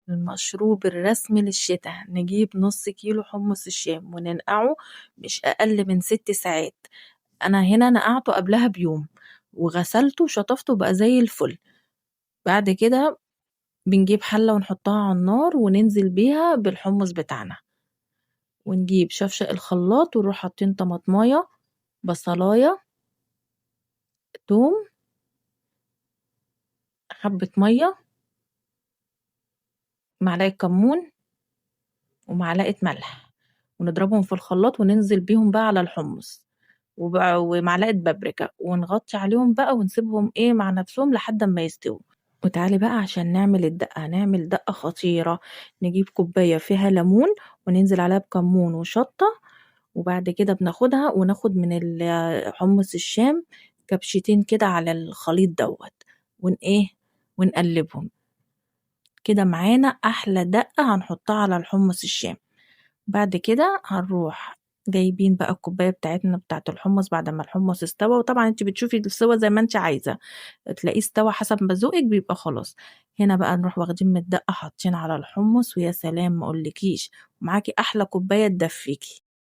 المشروب الرسمي للشتا، نجيب نص كيلو حمص الشام وننقعه مش أقل من 6 ساعات. أنا هنا نقعته قبلها بيوم وغسلته وشطفته بقى زي الفل. بعد كده بنجيب حلة ونحطها على النار وننزل بيها بالحمص بتاعنا، ونجيب شفشق الخلاط ونروح حاطين طماطمايه، بصلايه، توم، حبة مية، معلقة كمون، ومعلقة ملح، ونضربهم في الخلاط وننزل بيهم بقى على الحمص ومعلقة بابريكا، ونغطي عليهم بقى ونسيبهم مع نفسهم لحد ما يستووا. وتعالي بقى عشان نعمل الدقة، هنعمل دقة خطيرة. نجيب كوباية فيها ليمون وننزل عليها بكمون وشطة، وبعد كده بناخدها وناخد من حمص الشام كبشتين كده على الخليط دوت، ونقلبهم كده معانا احلى دقة هنحطها على الحمص الشام. بعد كده هنروح جايبين بقى الكوبايه بتاعتنا بتاعت الحمص بعد ما الحمص استوى، وطبعا انت بتشوفي السوا زي ما انت عايزه، تلاقيه استوى حسب ما ذوقك بيبقى خلاص. هنا بقى نروح واخدين من الدقه حاطين على الحمص، ويا سلام ما اقولكيش، ومعاكي احلى كوبايه تدفيكي.